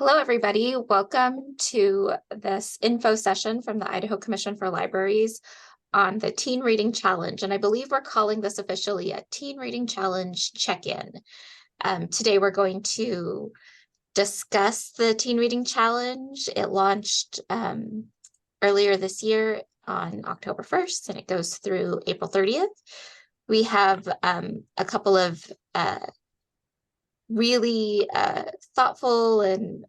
Hello, everybody. Welcome to this info session from the Idaho Commission for Libraries on the Teen Reading Challenge. And I believe we're calling this officially a Teen Reading Challenge check-in. Today, we're going to discuss the Teen Reading Challenge. It launched earlier this year on October 1st, and it goes through April 30th. We have a couple of really thoughtful and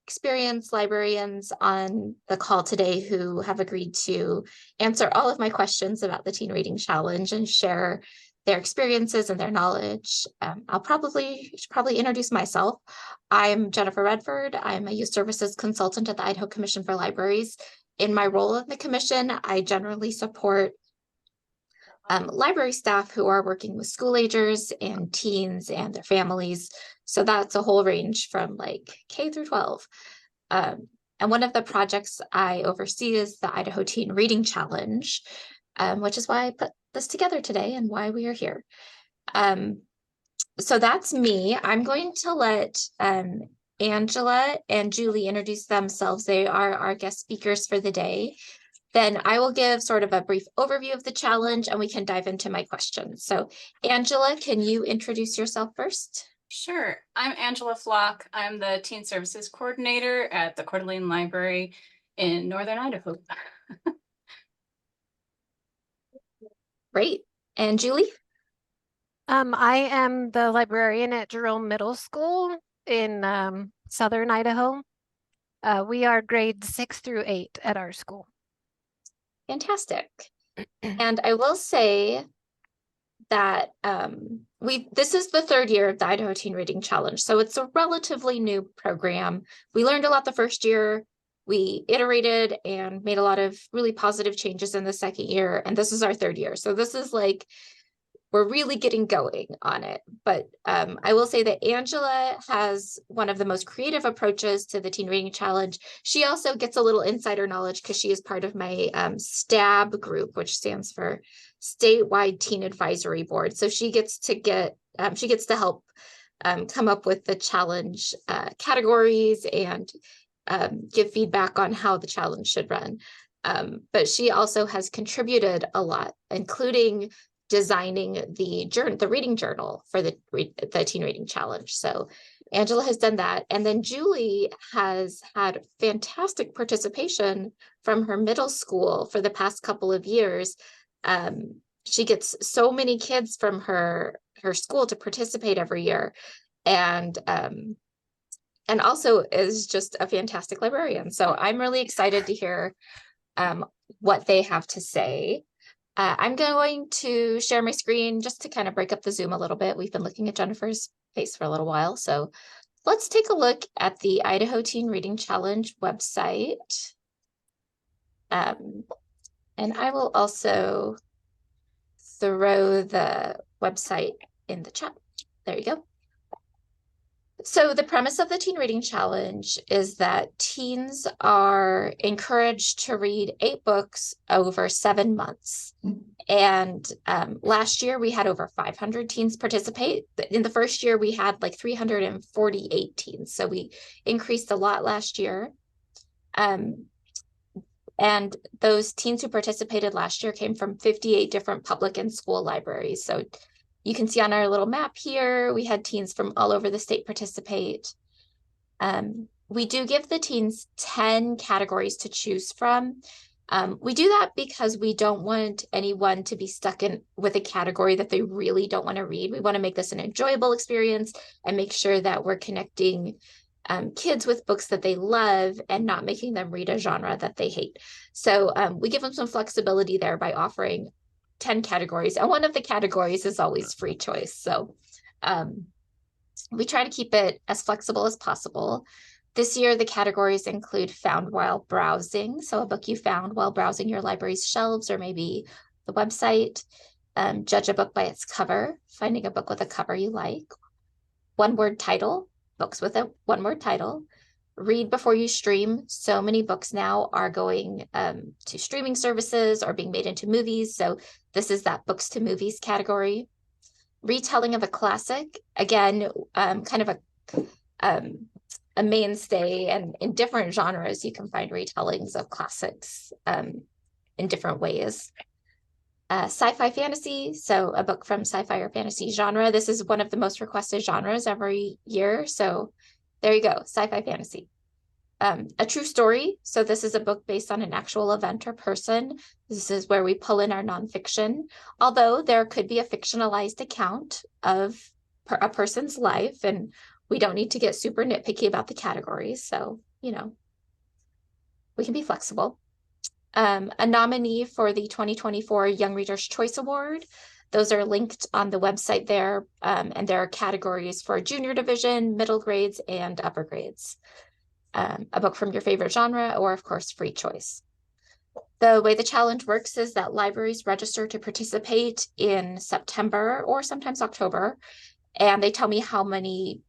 experienced librarians on the call today who have agreed to answer all of my questions about the Teen Reading Challenge and share their experiences and their knowledge. I'll probably introduce myself. I'm Jennifer Redford. I'm a youth services consultant at the Idaho Commission for Libraries. In my role in the commission, I generally support library staff who are working with school agers and teens and their families. So that's a whole range from like K through 12. And one of the projects I oversee is the Idaho Teen Reading Challenge, which is why I put this together today and why we are here. So that's me. I'm going to let Angela and Julie introduce themselves. They are our guest speakers for the day. Then I will give sort of a brief overview of the challenge and we can dive into my questions. So Angela, can you introduce yourself first? Sure. I'm Angela Flock. I'm the Teen Services Coordinator at the Coeur d'Alene Library in Northern Idaho. Great. And Julie? I am the librarian at Jerome Middle School in Southern Idaho. We are grades 6 through 8 at our school. Fantastic. And I will say that this is the third year of the Idaho Teen Reading Challenge. So it's a relatively new program. We learned a lot the first year. We iterated and made a lot of really positive changes in the second year. And this is our third year. So this is like, we're really getting going on it. But I will say that Angela has one of the most creative approaches to the Teen Reading Challenge. She also gets a little insider knowledge because she is part of my STAB group, which stands for Statewide Teen Advisory Board. So she gets to help come up with the challenge categories and give feedback on how the challenge should run. But she also has contributed a lot, including designing the reading journal for the Teen Reading Challenge. So Angela has done that. And then Julie has had fantastic participation from her middle school for the past couple of years. She gets so many kids from her school to participate every year. And also is just a fantastic librarian. So I'm really excited to hear what they have to say. I'm going to share my screen just to kind of break up the Zoom a little bit. We've been looking at Jennifer's face for a little while. So let's take a look at the Idaho Teen Reading Challenge website. And I will also throw the website in the chat. There you go. So the premise of the Teen Reading Challenge is that teens are encouraged to read 8 books over 7 months. And last year we had over 500 teens participate. In the first year we had like 348 teens. So we increased a lot last year. And those teens who participated last year came from 58 different public and school libraries. So you can see on our little map here, we had teens from all over the state participate. We do give the teens 10 categories to choose from. We do that because we don't want anyone to be stuck with a category that they really don't want to read. We want to make this an enjoyable experience and make sure that we're connecting kids with books that they love and not making them read a genre that they hate. So we give them some flexibility there by offering 10 categories, and one of the categories is always free choice. So we try to keep it as flexible as possible. This year, the categories include found while browsing, so a book you found while browsing your library's shelves or maybe the website. Judge a book by its cover, finding a book with a cover you like. One-word title, books with a one-word title. Read before you stream. So many books now are going to streaming services or being made into movies. So this is that books to movies category. Retelling of a classic. Again, kind of a a mainstay, and in different genres, you can find retellings of classics in different ways. Sci-fi fantasy, so a book from sci-fi or fantasy genre. This is one of the most requested genres every year. So there you go, sci-fi fantasy. A true story. So this is a book based on an actual event or person. This is where we pull in our nonfiction, although there could be a fictionalized account of a person's life, and we don't need to get super nitpicky about the categories. So, you know, we can be flexible. A nominee for the 2024 Young Readers' Choice Award. Those are linked on the website there, and there are categories for junior division, middle grades, and upper grades. A book from your favorite genre, or of course, free choice. The way the challenge works is that libraries register to participate in September or sometimes October, and they tell me how many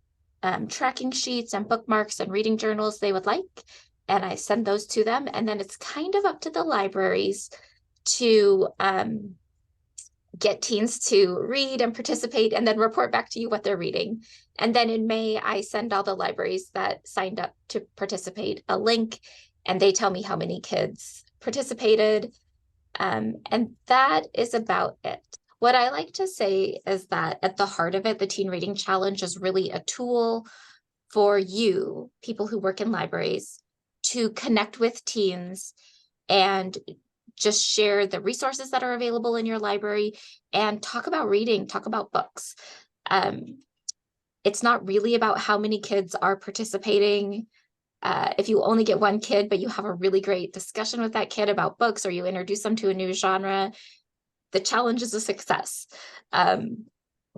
tracking sheets and bookmarks and reading journals they would like, and I send those to them, and then it's kind of up to the libraries to get teens to read and participate and then report back to you what they're reading. And then in May, I send all the libraries that signed up to participate a link, and they tell me how many kids participated. And that is about it. What I like to say is that at the heart of it, the Teen Reading Challenge is really a tool for you, people who work in libraries, to connect with teens and just share the resources that are available in your library and talk about reading, talk about books. It's not really about how many kids are participating. If you only get one kid, but you have a really great discussion with that kid about books, or you introduce them to a new genre, the challenge is a success.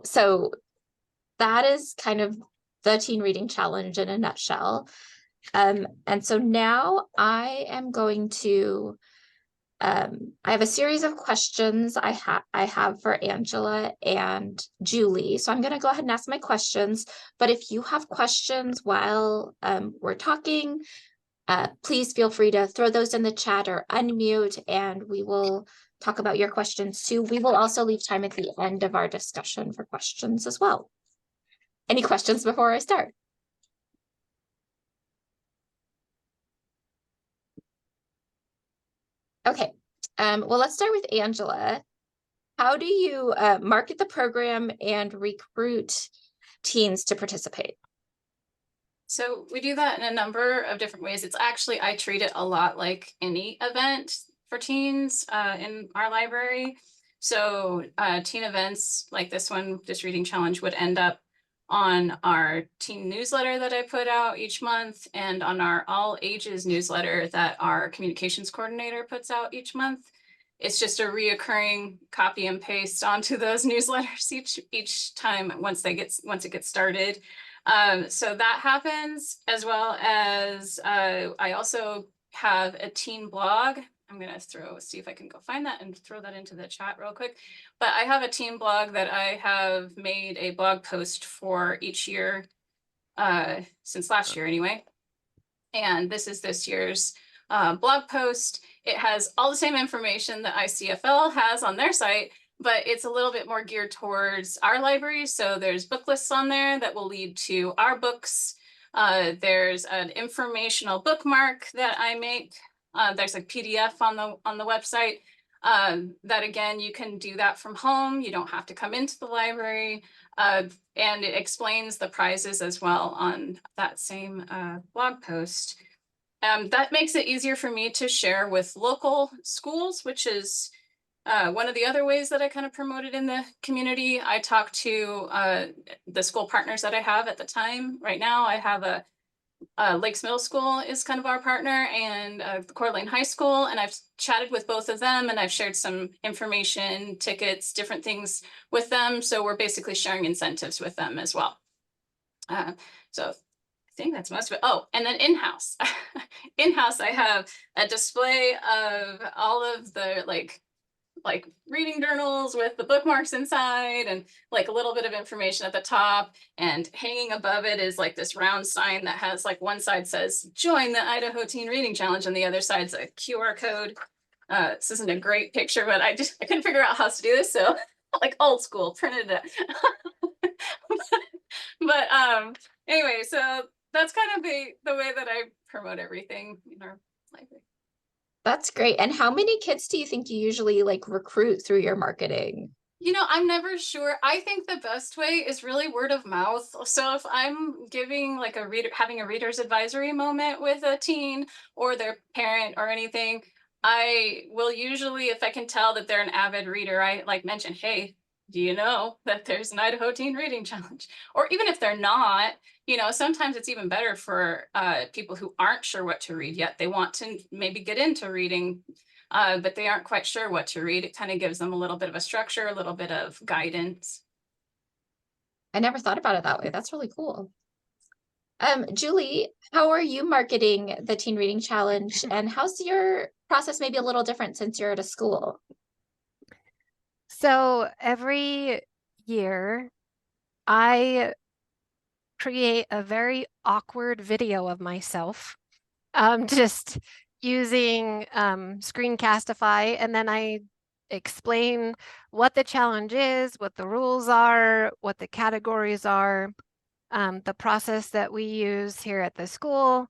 So that is kind of the Teen Reading Challenge in a nutshell. And so now I am going to, I have a series of questions I have for Angela and Julie. So I'm going to go ahead and ask my questions. But if you have questions while we're talking, please feel free to throw those in the chat or unmute, and we will talk about your questions too. We will also leave time at the end of our discussion for questions as well. Any questions before I start? Okay, well, let's start with Angela. How do you market the program and recruit teens to participate? So we do that in a number of different ways. It's actually, I treat it a lot like any event for teens in our library. So teen events like this one, this reading challenge, would end up on our teen newsletter that I put out each month, and on our all ages newsletter that our communications coordinator puts out each month. It's just a reoccurring copy and paste onto those newsletters each time once it gets started. So that happens, as well as I also have a teen blog. I'm gonna see if I can go find that and throw that into the chat real quick. But I have a teen blog that I have made a blog post for each year since last year anyway. And this is this year's blog post. It has all the same information that ICFL has on their site, but it's a little bit more geared towards our library. So there's book lists on there that will lead to our books. There's an informational bookmark that I make. There's a PDF on the website that, again, you can do that from home. You don't have to come into the library. And it explains the prizes as well on that same blog post. That makes it easier for me to share with local schools, which is one of the other ways that I kind of promote it in the community. I talk to the school partners that I have at the time. Right now, I have Lakes Middle School is kind of our partner, and the Coeur d'Alene High School, and I've chatted with both of them, and I've shared some information, tickets, different things with them. So we're basically sharing incentives with them as well. So I think that's most of it. Oh, and then in-house. In-house, I have a display of all of the like reading journals with the bookmarks inside, and like a little bit of information at the top, and hanging above it is like this round sign that has like one side says join the Idaho Teen Reading Challenge and the other side's a QR code. This isn't a great picture, but I couldn't figure out how to do this, so like old school printed it. But anyway, so that's kind of the way that I promote everything in our library. That's great. And how many kids do you think you usually like recruit through your marketing? You know, I'm never sure. I think the best way is really word of mouth. So if I'm giving like having a reader's advisory moment with a teen or their parent or anything, I will usually, if I can tell that they're an avid reader, I like mention, hey, do you know that there's an Idaho Teen Reading Challenge? Or even if they're not, you know, sometimes it's even better for people who aren't sure what to read yet. They want to maybe get into reading, but they aren't quite sure what to read. It kind of gives them a little bit of a structure, a little bit of guidance. I never thought about it that way. That's really cool. Julie, how are you marketing the Teen Reading Challenge, and how's your process maybe a little different since you're at a school? So every year I create a very awkward video of myself, just using Screencastify, and then I explain what the challenge is, what the rules are, what the categories are, the process that we use here at the school,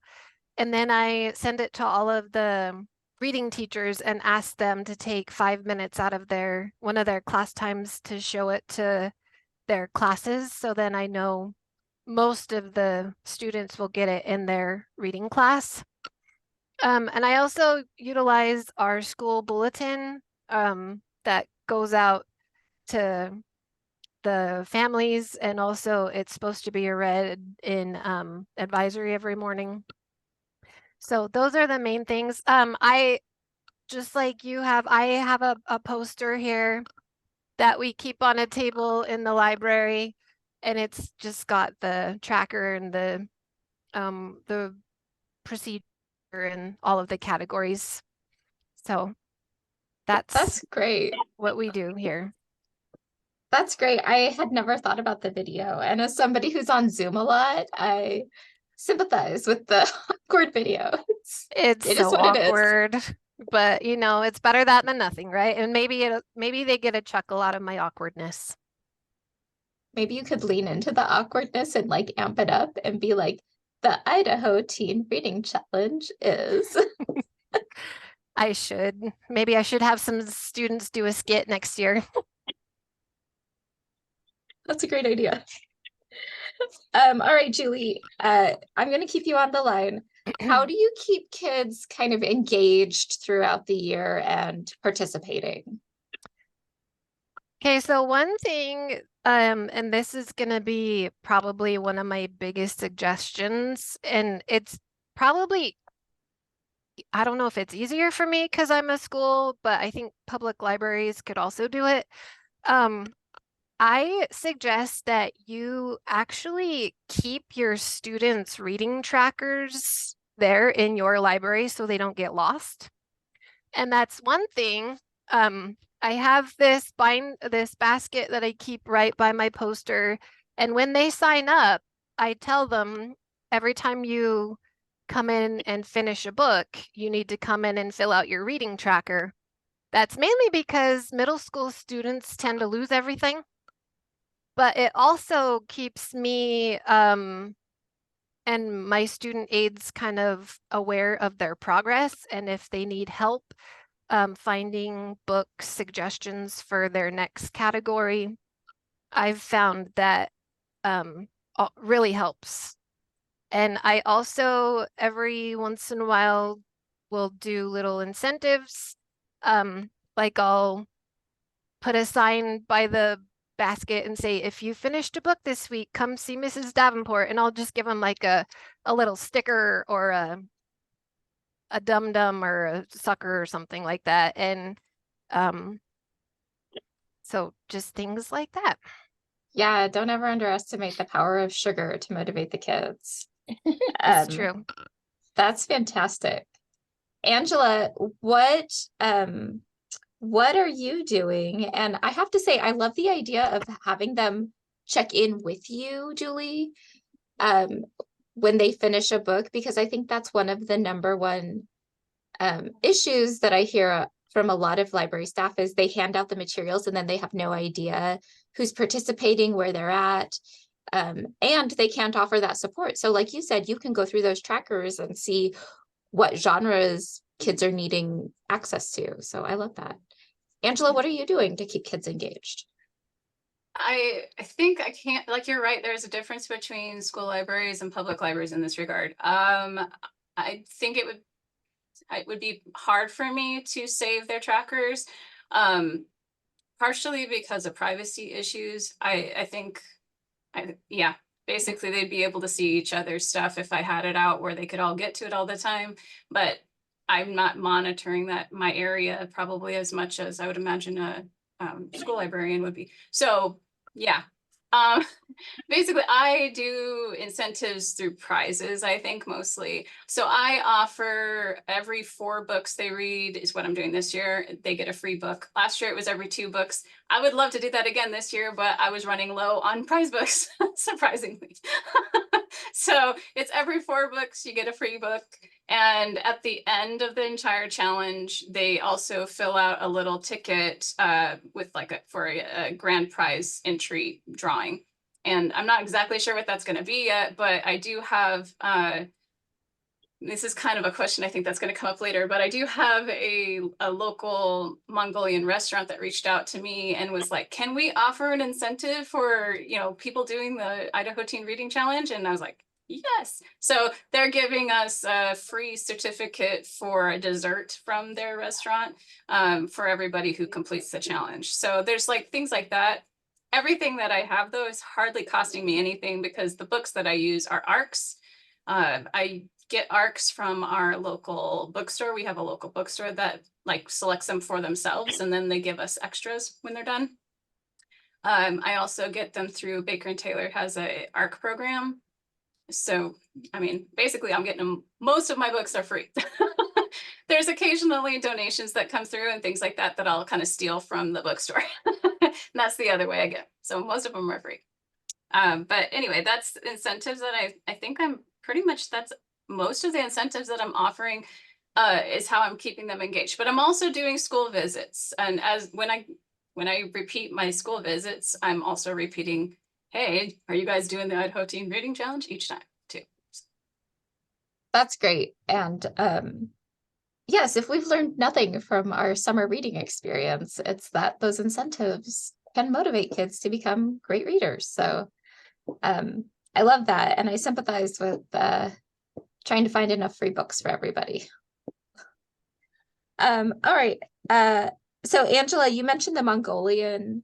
and then I send it to all of the reading teachers and ask them to take 5 minutes out of one of their class times to show it to their classes. So then I know most of the students will get it in their reading class. And I also utilize our school bulletin that goes out to the families, and also it's supposed to be read in advisory every morning. So those are the main things. I just like you have, I have a poster here that we keep on a table in the library, and it's just got the tracker and the procedure and all of the categories. So That's great. what we do here. That's great. I had never thought about the video. And as somebody who's on Zoom a lot, I sympathize with the awkward video. It's It is so what it is. awkward, but you know, it's better that than nothing, right? And maybe they get a chuckle out of my awkwardness. Maybe you could lean into the awkwardness and like amp it up and be like, the Idaho Teen Reading Challenge is. I should. Maybe I should have some students do a skit next year. That's a great idea. All right, Julie, I'm going to keep you on the line. How do you keep kids kind of engaged throughout the year and participating? Okay, so one thing, and this is going to be probably one of my biggest suggestions, and it's probably, I don't know if it's easier for me because I'm a school, but I think public libraries could also do it. I suggest that you actually keep your students' reading trackers there in your library so they don't get lost. And that's one thing. I have this basket that I keep right by my poster, and when they sign up, I tell them every time you come in and finish a book, you need to come in and fill out your reading tracker. That's mainly because middle school students tend to lose everything, but it also keeps me and my student aides kind of aware of their progress, and if they need help finding book suggestions for their next category, I've found that really helps. And I also every once in a while will do little incentives. Like I'll put a sign by the basket and say, if you finished a book this week, come see Mrs. Davenport, and I'll just give them like a little sticker or a dum-dum or a sucker or something like that. And so just things like that. Yeah, don't ever underestimate the power of sugar to motivate the kids. It's true. That's fantastic. Angela, what are you doing? And I have to say, I love the idea of having them check in with you, Julie, when they finish a book, because I think that's one of the number one issues that I hear from a lot of library staff is they hand out the materials and then they have no idea who's participating, where they're at. And they can't offer that support. So like you said, you can go through those trackers and see what genres kids are needing access to. So I love that. Angela, what are you doing to keep kids engaged? I think I can't, like, you're right, there's a difference between school libraries and public libraries in this regard. I think it would be hard for me to save their trackers, partially because of privacy issues. I think, yeah, basically they'd be able to see each other's stuff if I had it out where they could all get to it all the time. But I'm not monitoring that my area probably as much as I would imagine a school librarian would be. So yeah, um, basically I do incentives through prizes, I think mostly. So I offer every 4 books they read is what I'm doing this year. They get a free book. Last year it was every 2 books. I would love to do that again this year, but I was running low on prize books, surprisingly. So it's every 4 books, you get a free book. And at the end of the entire challenge, they also fill out a little ticket with like for a grand prize entry drawing. And I'm not exactly sure what that's going to be yet, but I do have, this is kind of a question I think that's going to come up later, but I do have a local Mongolian restaurant that reached out to me and was like, can we offer an incentive for, you know, people doing the Idaho Teen Reading Challenge? And I was like, yes. So they're giving us a free certificate for a dessert from their restaurant for everybody who completes the challenge. So there's like things like that. Everything that I have though is hardly costing me anything because the books that I use are ARCs. I get ARCs from our local bookstore. We have a local bookstore that like selects them for themselves and then they give us extras when they're done. I also get them through Baker and Taylor has a ARC program. So, I mean, basically I'm getting them. Most of my books are free. There's occasionally donations that come through and things like that that I'll kind of steal from the bookstore. And that's the other way I get. So most of them are free. But anyway, that's incentives that I think I'm pretty much, that's most of the incentives that I'm offering is how I'm keeping them engaged. But I'm also doing school visits. And as when I repeat my school visits, I'm also repeating, hey, are you guys doing the Idaho Teen Reading Challenge each time too? That's great. And yes, if we've learned nothing from our summer reading experience, it's that those incentives can motivate kids to become great readers. So I love that. And I sympathize with trying to find enough free books for everybody. All right. So Angela, you mentioned the Mongolian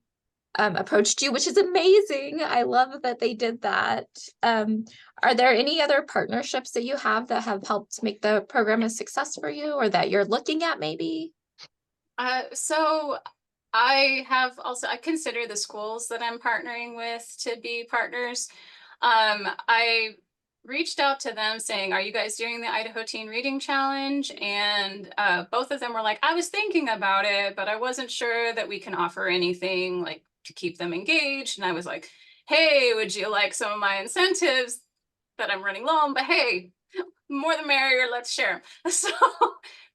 approached you, which is amazing. I love that they did that. Are there any other partnerships that you have that have helped make the program a success for you or that you're looking at maybe? So I have also, I consider the schools that I'm partnering with to be partners. I reached out to them saying, are you guys doing the Idaho Teen Reading Challenge? And both of them were like, I was thinking about it, but I wasn't sure that we can offer anything like to keep them engaged. And I was like, hey, would you like some of my incentives that I'm running low on? But hey, more the merrier, let's share them. So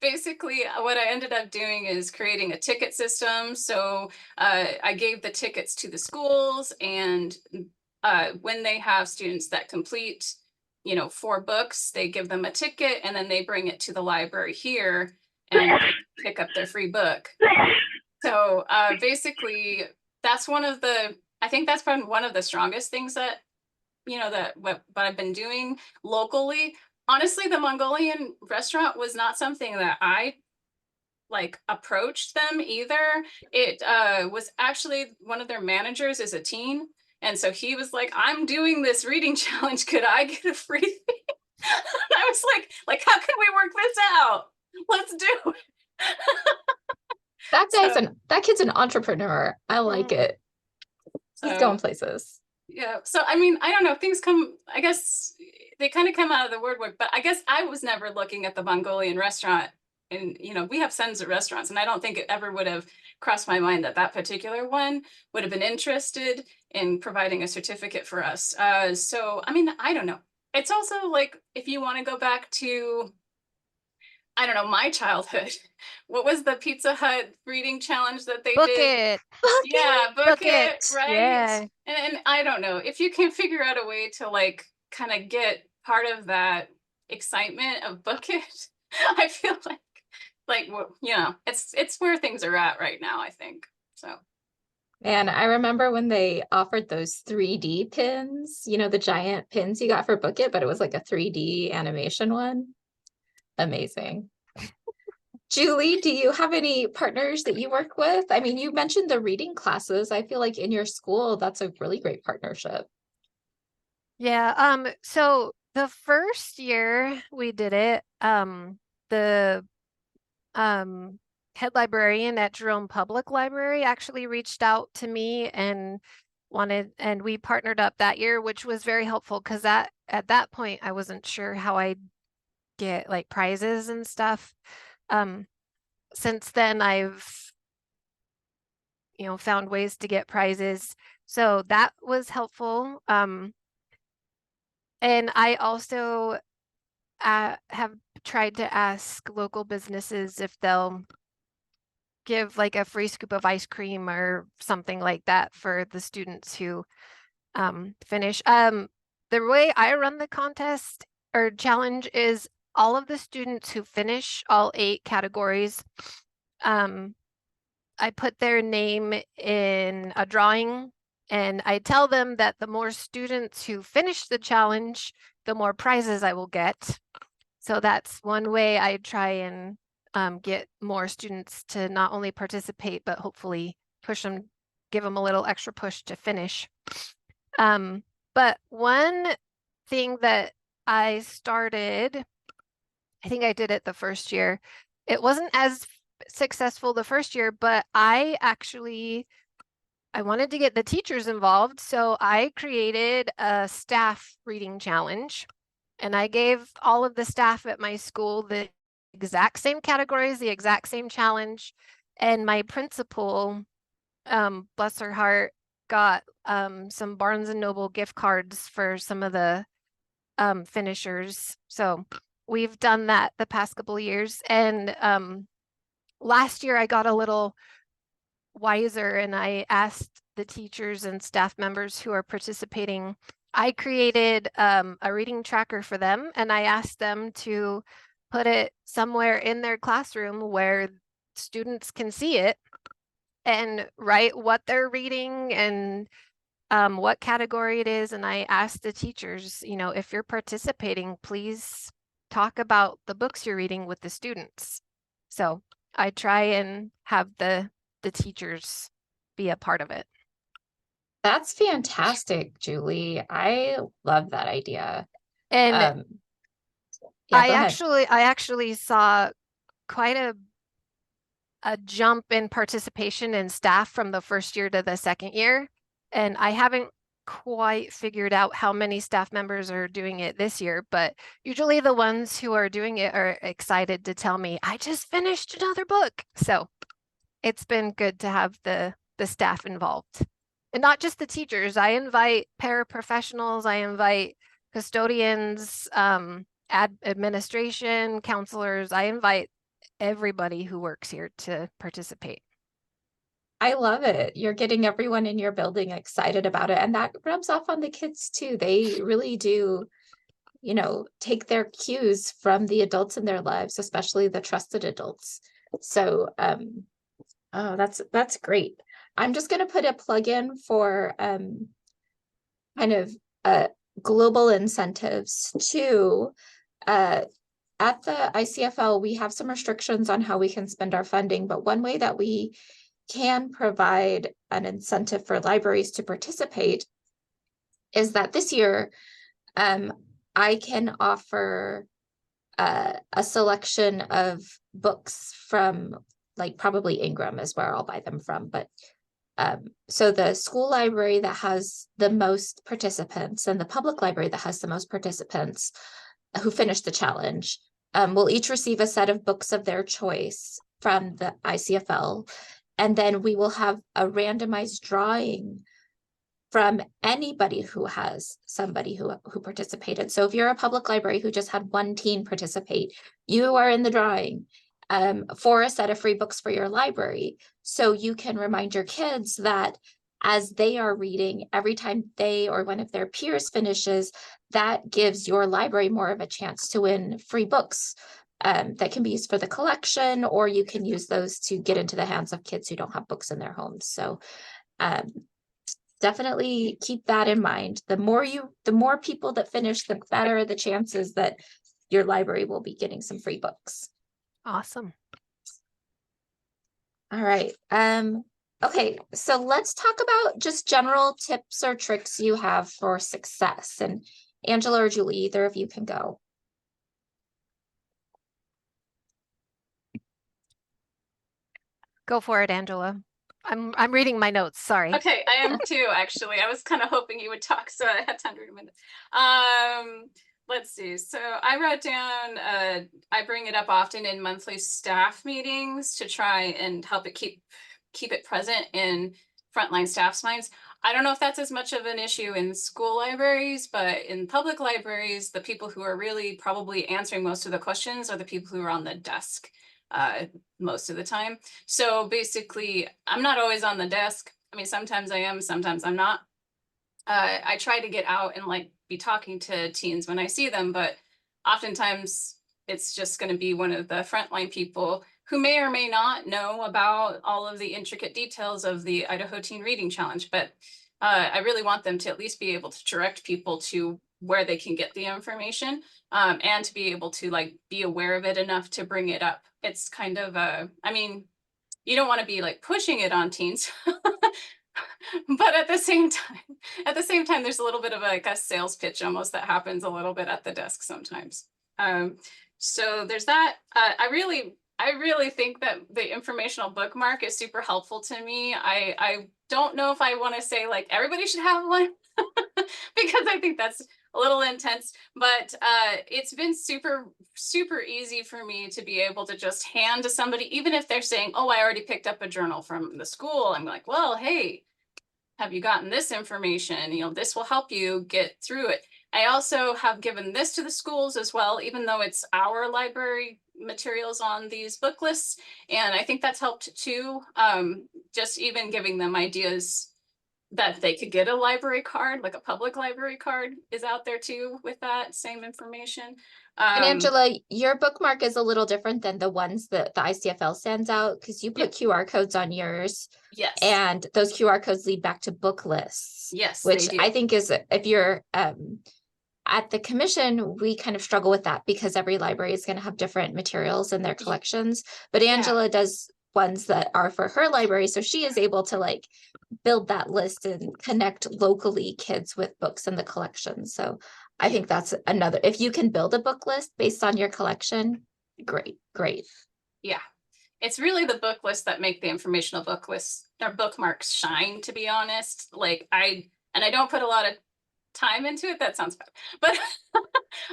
basically what I ended up doing is creating a ticket system. So I gave the tickets to the schools, and when they have students that complete, you know, 4 books, they give them a ticket and then they bring it to the library here and pick up their free book. So basically that's one of the, I think that's probably one of the strongest things that, you know, that what I've been doing locally. Honestly, the Mongolian restaurant was not something that I like approached them either. It was actually one of their managers is a teen. And so he was like, I'm doing this reading challenge. Could I get a free thing? And I was like, how can we work this out? Let's do it. That kid's an entrepreneur. I like it. He's going places. Yeah. So, I mean, I don't know, things come, I guess they kind of come out of the word, but I guess I was never looking at the Mongolian restaurant. And, you know, we have tons of restaurants, and I don't think it ever would have crossed my mind that that particular one would have been interested in providing a certificate for us. So, I mean, I don't know. It's also like, if you want to go back to, I don't know, my childhood. What was the Pizza Hut reading challenge that they Book did? it. Yeah, book Book it, it. right? Yeah. And I don't know, if you can figure out a way to like kind of get part of that excitement of book it, I feel like you know, it's where things are at right now, I think. So And I remember when they offered those 3D pins, you know, the giant pins you got for Book It, but it was like a 3D animation one. Amazing. Julie, do you have any partners that you work with? I mean, you mentioned the reading classes. I feel like in your school, that's a really great partnership. Yeah, so the first year we did it, the um head librarian at Jerome Public Library actually reached out to me and we partnered up that year, which was very helpful because that at that point I wasn't sure how I'd get like prizes and stuff. Um, since then I've found ways to get prizes. So that was helpful. And I also have tried to ask local businesses if they'll give like a free scoop of ice cream or something like that for the students who finish. The way I run the contest or challenge is all of the students who finish all 8 categories, I put their name in a drawing and I tell them that the more students who finish the challenge, the more prizes I will get. So that's one way I try and get more students to not only participate, but hopefully give them a little extra push to finish. But one thing that I started, I think I did it the first year. It wasn't as successful the first year, but I wanted to get the teachers involved. So I created a staff reading challenge and I gave all of the staff at my school the exact same categories, the exact same challenge. And my principal, bless her heart, got some Barnes and Noble gift cards for some of the finishers. So we've done that the past couple of years. And last year I got a little wiser and I asked the teachers and staff members who are participating, I created a reading tracker for them and I asked them to put it somewhere in their classroom where students can see it and write what they're reading and what category it is. And I asked the teachers, if you're participating, please talk about the books you're reading with the students. So I try and have the teachers be a part of it. That's fantastic, Julie. I love that idea. And Yeah, go ahead. I actually saw quite a jump in participation in staff from the first year to the second year. And I haven't quite figured out how many staff members are doing it this year, but usually the ones who are doing it are excited to tell me, I just finished another book. So it's been good to have the staff involved. And not just the teachers. I invite paraprofessionals, I invite custodians, administration, counselors. I invite everybody who works here to participate. I love it. You're getting everyone in your building excited about it. And that rubs off on the kids too. They really do, take their cues from the adults in their lives, especially the trusted adults. So, oh, that's great. I'm just going to put a plug in for kind of global incentives too. At the ICFL, we have some restrictions on how we can spend our funding, but one way that we can provide an incentive for libraries to participate is that this year, I can offer a selection of books from probably Ingram is where I'll buy them from, but so the school library that has the most participants and the public library that has the most participants who finish the challenge will each receive a set of books of their choice from the ICFL. And then we will have a randomized drawing from anybody who has somebody who participated. So if you're a public library who just had one teen participate, you are in the drawing for a set of free books for your library. So you can remind your kids that as they are reading, every time they or one of their peers finishes, that gives your library more of a chance to win free books that can be used for the collection, or you can use those to get into the hands of kids who don't have books in their homes. So definitely keep that in mind. The more people that finish, the better the chances that your library will be getting some free books. Awesome. All right. Okay, so let's talk about just general tips or tricks you have for success. And Angela or Julie, either of you can go. Go for it, Angela. I'm reading my notes, sorry. Okay, I am too, actually. I was kind of hoping you would talk, so I had time to read a minute. Let's see. So I wrote down, I bring it up often in monthly staff meetings to try and help it keep it present in frontline staff's minds. I don't know if that's as much of an issue in school libraries, but in public libraries, the people who are really probably answering most of the questions are the people who are on the desk most of the time. So basically, I'm not always on the desk. I mean, sometimes I am, sometimes I'm not. I try to get out and like be talking to teens when I see them, but oftentimes it's just going to be one of the frontline people who may or may not know about all of the intricate details of the Idaho Teen Reading Challenge. But I really want them to at least be able to direct people to where they can get the information and to be able to like be aware of it enough to bring it up. It's kind of I mean, you don't want to be like pushing it on teens, but at the same time, there's a little bit of like a sales pitch almost that happens a little bit at the desk sometimes. So there's that. I really think that the informational bookmark is super helpful to me. I don't know if I want to say like everybody should have one because I think that's a little intense, but it's been super easy for me to be able to just hand to somebody, even if they're saying, oh, I already picked up a journal from the school. I'm like, well, hey, have you gotten this information? You know, this will help you get through it. I also have given this to the schools as well, even though it's our library materials on these book lists. And I think that's helped too. Just even giving them ideas that they could get a library card, like a public library card is out there too with that same information. And Angela, your bookmark is a little different than the ones that the ICFL sends out because you put QR codes on yours. Yes. And those QR codes lead back to book lists. Yes, which I think is, if you're at the commission, we kind of struggle with that because every library is going to have different materials in their collections. But Angela does ones that are for her library. So she is able to like build that list and connect locally kids with books in the collection. So I think that's another, if you can build a book list based on your collection, great. Yeah. It's really the book lists that make the informational book lists or bookmarks shine, to be honest. Like I don't put a lot of time into it. That sounds bad. But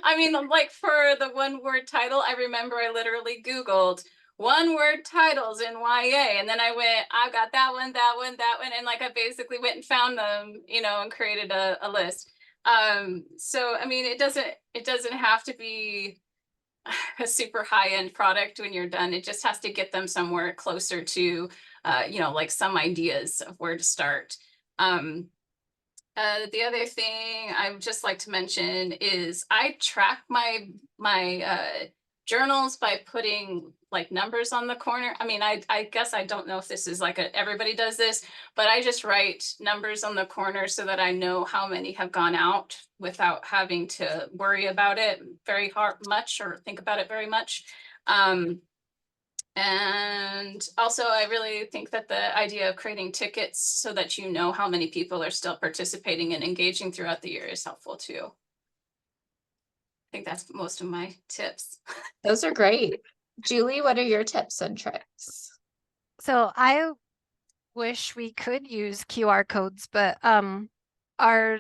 I mean, like for the one word title, I remember I literally Googled one word titles in YA. And then I went, I got that one. And like, I basically went and found them, you know, and created a list. So, I mean, it doesn't have to be a super high-end product when you're done. It just has to get them somewhere closer to, you know, like some ideas of where to start. The other thing I would just like to mention is I track my journals by putting like numbers on the corner. I mean, I guess I don't know if this is like everybody does this, but I just write numbers on the corner so that I know how many have gone out without having to worry about it very much or think about it very much. And also, I really think that the idea of creating tickets so that you know how many people are still participating and engaging throughout the year is helpful too. I think that's most of my tips. Those are great. Julie, what are your tips and tricks? So I wish we could use QR codes, but our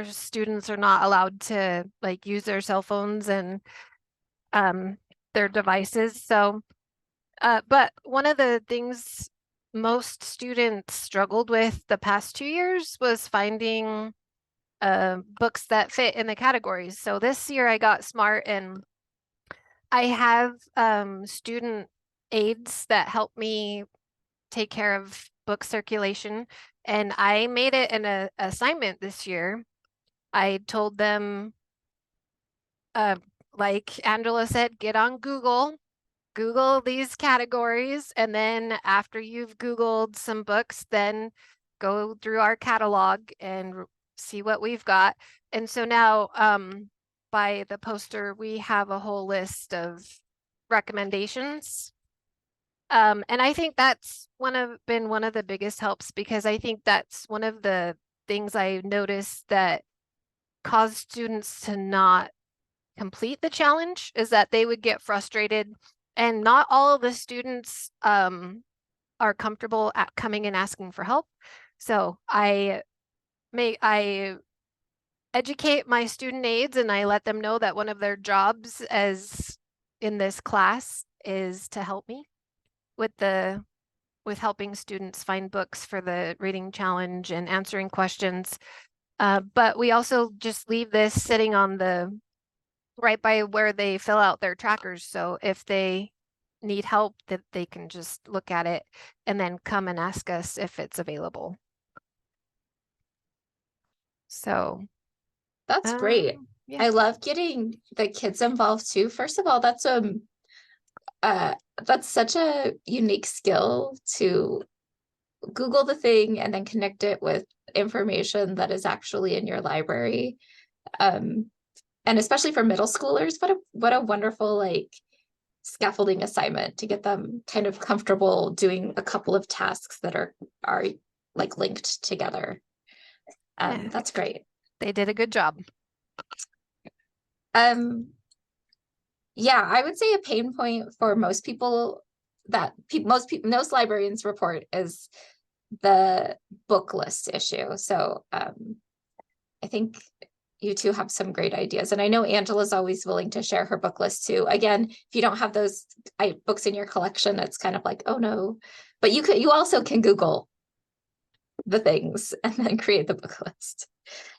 students are not allowed to like use their cell phones and their devices. So but one of the things most students struggled with the past 2 years was finding books that fit in the categories. So this year I got smart and I have student aides that help me take care of book circulation. And I made it an assignment this year. I told them, like Angela said, get on Google these categories, and then after you've Googled some books, then go through our catalog and see what we've got. And so now, by the poster, we have a whole list of recommendations. And I think that's been one of the biggest helps, because I think that's one of the things I noticed that caused students to not complete the challenge, is that they would get frustrated, and not all of the students are comfortable at coming and asking for help. So I educate my student aides, and I let them know that one of their jobs as in this class is to help me with helping students find books for the reading challenge and answering questions. But we also just leave this sitting on the right by where they fill out their trackers. So if they need help, that they can just look at it and then come and ask us if it's available. So That's great. yeah. I love getting the kids involved too. First of all, that's such a unique skill to Google the thing and then connect it with information that is actually in your library. And especially for middle schoolers, what a wonderful like scaffolding assignment to get them kind of comfortable doing a couple of tasks that are like linked together. Yeah. That's great. They did a good job. Yeah, I would say a pain point for most people that most librarians report is the book list issue. So I think you two have some great ideas. And I know Angela's always willing to share her book list too. Again, if you don't have those books in your collection, it's kind of like, oh no. But you also can Google the things and then create the book list.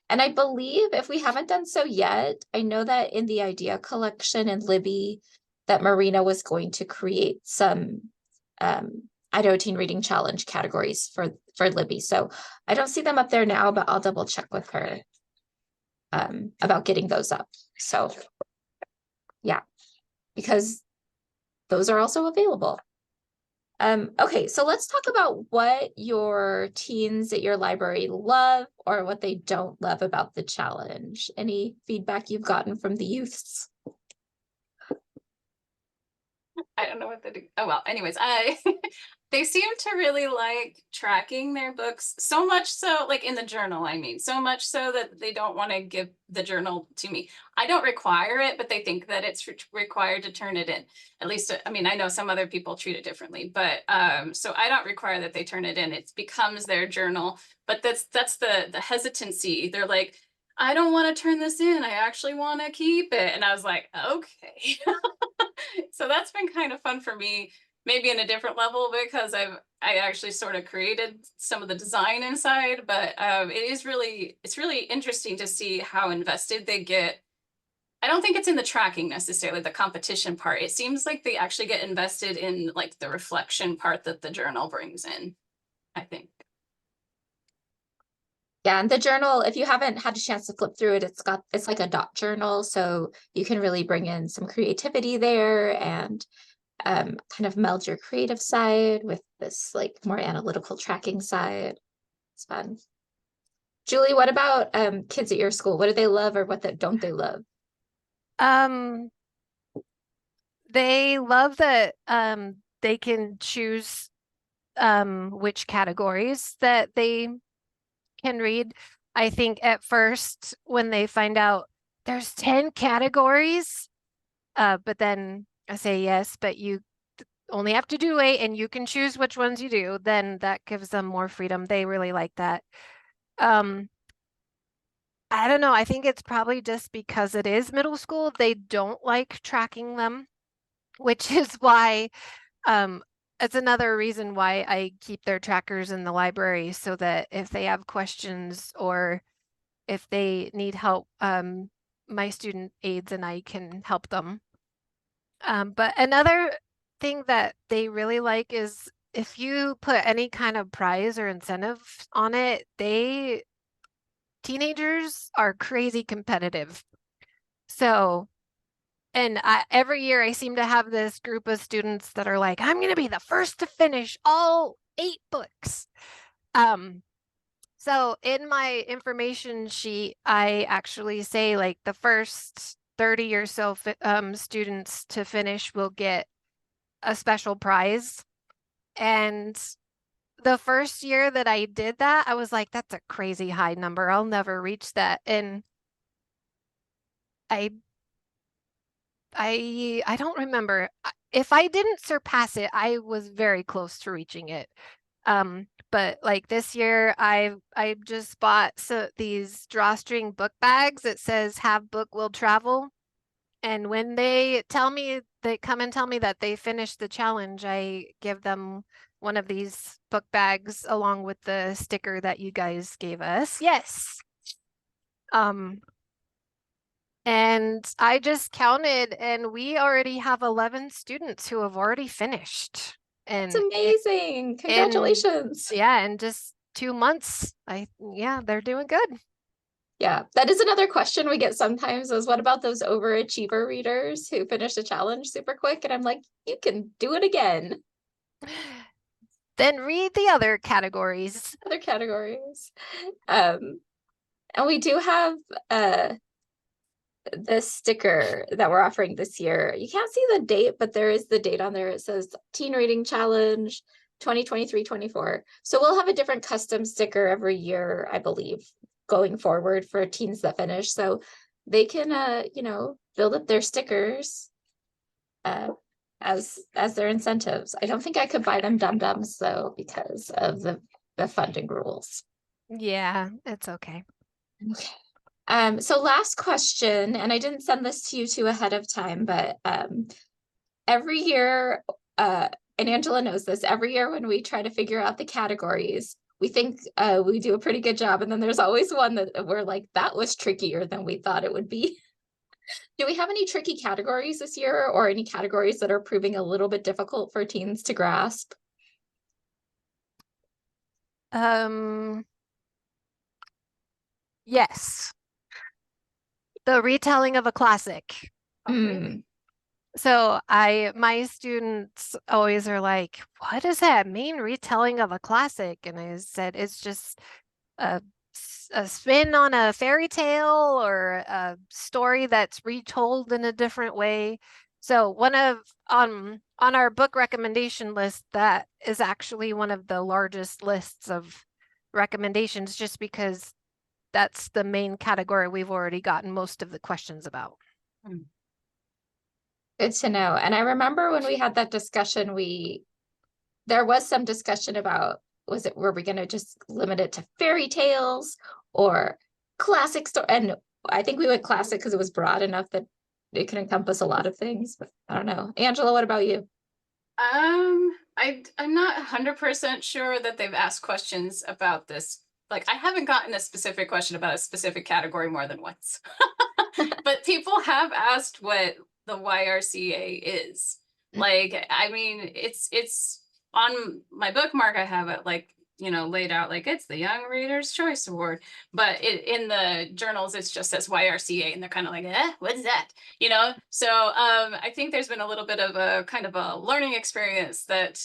And I believe if we haven't done so yet, I know that in the idea collection in Libby, that Marina was going to create some Idaho Teen Reading Challenge categories for Libby. So I don't see them up there now, but I'll double check with her about getting those up. So yeah, because those are also available. Okay, so let's talk about what your teens at your library love or what they don't love about the challenge. Any feedback you've gotten from the youths? I don't know what they do. Oh, well, anyways, they seem to really like tracking their books, so much so, like in the journal, I mean, so much so that they don't want to give the journal to me. I don't require it, but they think that it's required to turn it in. At least, I mean, I know some other people treat it differently, but so I don't require that they turn it in. It becomes their journal, but that's the hesitancy. They're like, I don't want to turn this in. I actually want to keep it. And I was like, okay. So that's been kind of fun for me, maybe in a different level, because I actually sort of created some of the design inside, but it's really interesting to see how invested they get. I don't think it's in the tracking necessarily, the competition part. It seems like they actually get invested in like the reflection part that the journal brings in, I think. Yeah, and the journal, if you haven't had a chance to flip through it, it's like a dot journal, so you can really bring in some creativity there and kind of meld your creative side with this like more analytical tracking side. It's fun. Julie, what about kids at your school? What do they love or what don't they love? They love that they can choose which categories that they can read. I think at first when they find out there's 10 categories, but then I say yes, but you only have to do 8 and you can choose which ones you do, then that gives them more freedom. They really like that. I don't know. I think it's probably just because it is middle school. They don't like tracking them, which is why it's another reason why I keep their trackers in the library so that if they have questions or if they need help, my student aides and I can help them. But another thing that they really like is if you put any kind of prize or incentive on it, teenagers are crazy competitive. So, and every year I seem to have this group of students that are like, I'm going to be the first to finish all 8 books. So in my information sheet, I actually say like the first 30 or so students to finish will get a special prize. And the first year that I did that, I was like, that's a crazy high number. I'll never reach that. And I I don't remember. If I didn't surpass it, I was very close to reaching it. But like this year, I just bought these drawstring book bags that says "Have book will travel," and when they come and tell me that they finished the challenge, I give them one of these book bags along with the sticker that you guys gave us. Yes. And I just counted, and we already have 11 students who have already finished. It's And amazing. Congratulations. yeah, in just 2 months, yeah, they're doing good. Yeah, that is another question we get sometimes is what about those overachiever readers who finish a challenge super quick? And I'm like, you can do it again. Then read the other categories. Other categories. And we do have the sticker that we're offering this year. You can't see the date, but there is the date on there. It says Teen Reading Challenge 2023-24. So we'll have a different custom sticker every year, I believe, going forward for teens that finish. So they can you know, build up their stickers as their incentives. I don't think I could buy them dum-dums though because of the funding rules. Yeah, it's okay. Okay. So last question, and I didn't send this to you two ahead of time, but every year, and Angela knows this, every year when we try to figure out the categories, we think we do a pretty good job, and then there's always one that we're like, that was trickier than we thought it would be. Do we have any tricky categories this year, or any categories that are proving a little bit difficult for teens to grasp? Yes. The retelling of a classic. Oh, really? So my students always are like, what does that mean, retelling of a classic? And I said, it's just a spin on a fairy tale or a story that's retold in a different way. So one of on our book recommendation list, that is actually one of the largest lists of recommendations, just because that's the main category we've already gotten most of the questions about. Good to know. And I remember when we had that discussion, there was some discussion about, were we going to just limit it to fairy tales or classic story? And I think we went classic because it was broad enough that it can encompass a lot of things, but I don't know. Angela, what about you? I'm not 100% sure that they've asked questions about this. Like, I haven't gotten a specific question about a specific category more than once. But people have asked what the YRCA is. Like, I mean, it's on my bookmark. I have it like, you know, laid out like it's the Young Reader's Choice Award, but in the journals it just says YRCA, and they're kind of like, what's that? You know. So I think there's been a little bit of a kind of a learning experience that,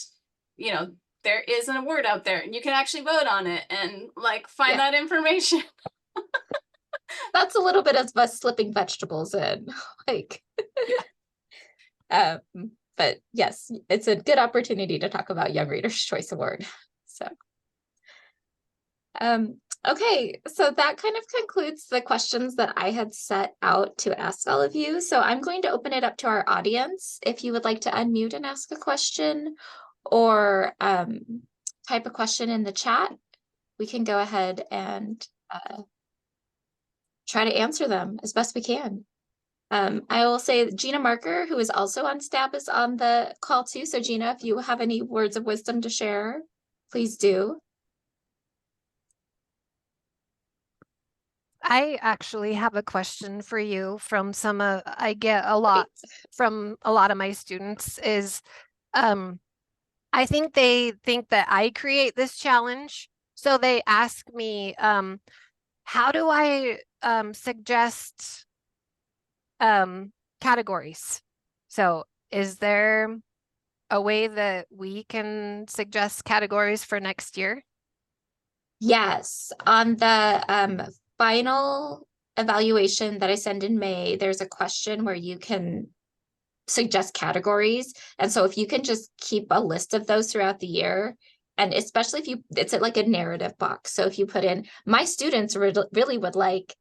you know, there is an award out there and you can actually vote on it and like find that information. That's a little bit of us slipping vegetables in, like. But yes, it's a good opportunity to talk about Young Reader's Choice Award. So, okay, so that kind of concludes the questions that I had set out to ask all of you. So I'm going to open it up to our audience. If you would like to unmute and ask a question or type a question in the chat, we can go ahead and try to answer them as best we can. I will say Gina Marker, who is also on staff, is on the call too. So Gina, if you have any words of wisdom to share, please do. I actually have a question for you from I get a lot from a lot of my students is I think they think that I create this challenge. So they ask me, how do I suggest categories? So is there a way that we can suggest categories for next year? Yes, on the final evaluation that I send in May, there's a question where you can suggest categories. And so if you can just keep a list of those throughout the year, and especially if it's like a narrative box. So if you put in, my students really would like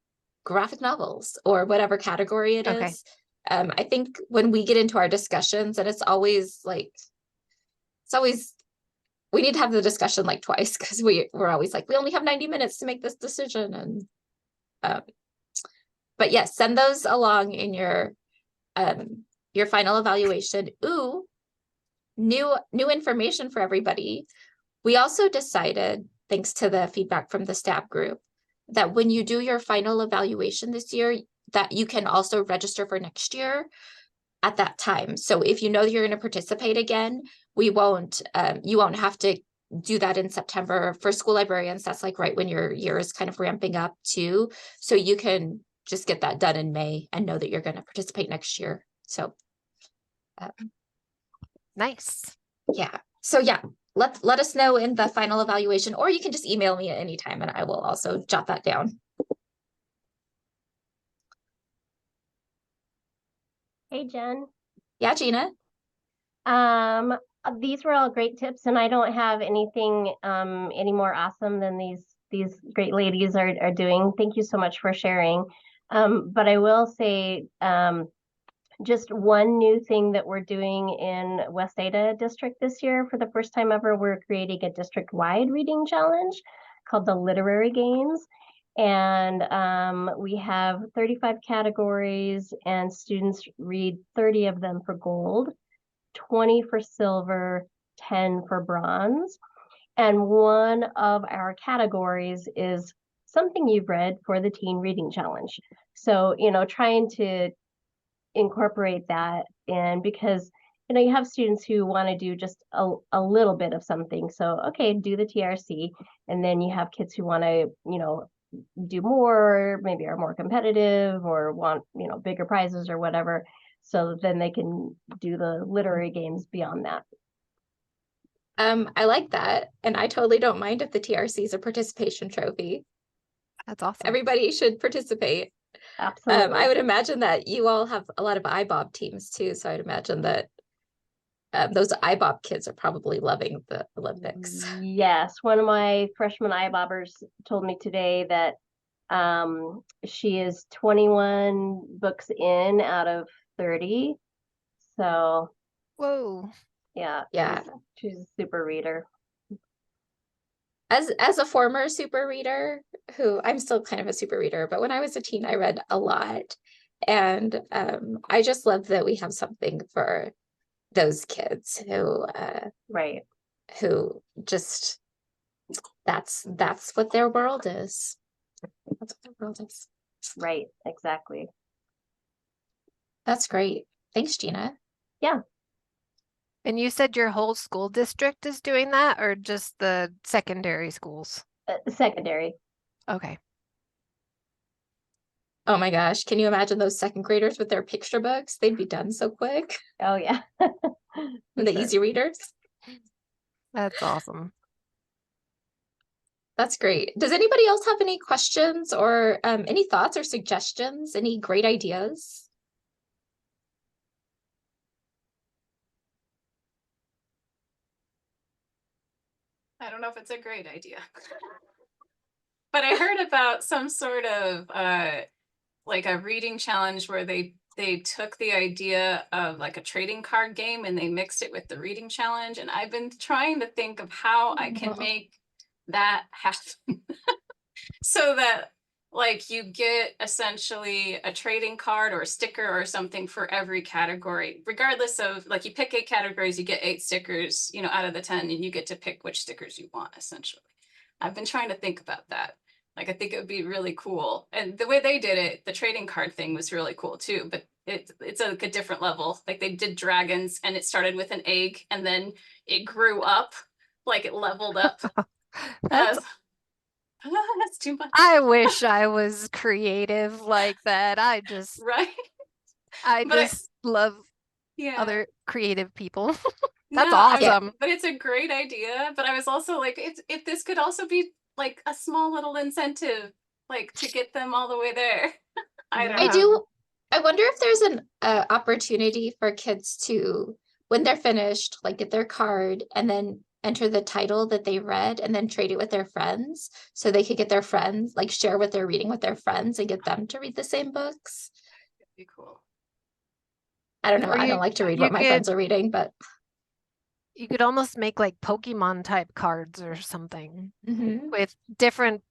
graphic novels or whatever category it Okay. is. I think when we get into our discussions, and it's always, we need to have the discussion like twice because we're always like, we only have 90 minutes to make this decision. And but yes, send those along in your final evaluation. Ooh, new information for everybody. We also decided, thanks to the feedback from the staff group, that when you do your final evaluation this year, that you can also register for next year at that time. So if you know you're going to participate again, you won't have to do that in September. For school librarians, that's like right when your year is kind of ramping up too. So you can just get that done in May and know that you're going to participate next year. So Nice. yeah. So yeah, let us know in the final evaluation, or you can just email me at any time and I will also jot that down. Hey, Jen. Yeah, Gina. These were all great tips, and I don't have anything any more awesome than these great ladies are doing. Thank you so much for sharing. But I will say just one new thing that we're doing in West Ada District this year. For the first time ever, we're creating a district-wide reading challenge called the Literary Games. And we have 35 categories, and students read 30 of them for gold, 20 for silver, 10 for bronze. And one of our categories is something you've read for the Teen Reading Challenge. So, trying to incorporate that in, because you have students who want to do just a little bit of something. So, okay, do the TRC. And then you have kids who want to, do more, maybe are more competitive or want, bigger prizes or whatever. So then they can do the literary games beyond that. I like that. And I totally don't mind if the TRC is a participation trophy. That's awesome. Everybody should participate. Absolutely. I would imagine that you all have a lot of iBob teams too. So I'd imagine that those iBob kids are probably loving the Olympics. Yes. One of my freshman iBobbers told me today that she is 21 books in out of 30. So Whoa. yeah, Yeah. she's a super reader. As a former super reader, who I'm still kind of a super reader, but when I was a teen, I read a lot. And I just love that we have something for those kids who Right. who just that's what their world is. That's what their world is. Right, exactly. That's great. Thanks, Gina. Yeah. And you said your whole school district is doing that, or just the secondary schools? Secondary. Okay. Oh my gosh, can you imagine those second graders with their picture books? They'd be done so quick. Oh yeah. The sure. easy readers. That's awesome. That's great. Does anybody else have any questions or any thoughts or suggestions? Any great ideas? I don't know if it's a great idea. But I heard about some sort of like a reading challenge where they took the idea of like a trading card game and they mixed it with the reading challenge. And I've been trying to think of how I can make that happen so that like you get essentially a trading card or a sticker or something for every category, regardless of, like, you pick 8 categories, you get 8 stickers, you know, out of the 10, and you get to pick which stickers you want, essentially. I've been trying to think about that. Like, I think it would be really cool. And the way they did it, the trading card thing was really cool too, but it's like a different level. Like, they did dragons and it started with an egg and then it grew up, like it leveled up. That's That's too much. I wish I was creative like that. Right? I But just love yeah. other creative people. That's No, awesome. but it's a great idea. But I was also like, if this could also be like a small little incentive, like to get them all the way there. I don't Yeah. know. I wonder if there's an opportunity for kids to, when they're finished, like get their card and then enter the title that they read and then trade it with their friends so they could get their friends, like share what they're reading with their friends and get them to read the same books. That'd be cool. I don't know. Or I don't like to read you what my friends are reading, but you could almost make like Pokemon type cards or something Mhm. with different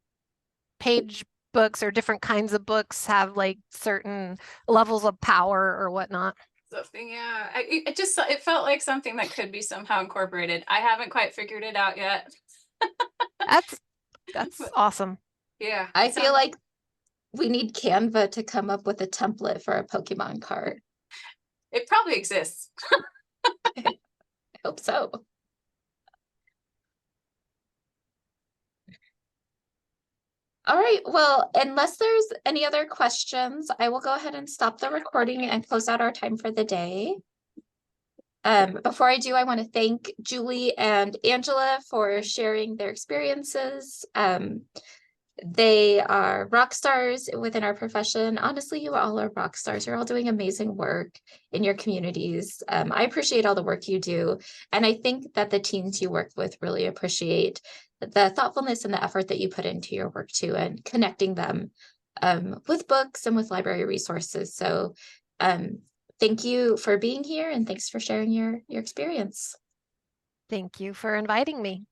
page books, or different kinds of books have like certain levels of power or whatnot. Something, yeah. It felt like something that could be somehow incorporated. I haven't quite figured it out yet. That's But awesome. yeah, I it feel sounds- like we need Canva to come up with a template for a Pokemon card. it probably exists. I hope so. All right, well, unless there's any other questions, I will go ahead and stop the recording and close out our time for the day. Before I do, I want to thank Julie and Angela for sharing their experiences. They are rock stars within our profession. Honestly, you all are rock stars. You're all doing amazing work in your communities. I appreciate all the work you do. And I think that the teens you work with really appreciate the thoughtfulness and the effort that you put into your work too, and connecting them with books and with library resources. So thank you for being here and thanks for sharing your experience. Thank you for inviting me.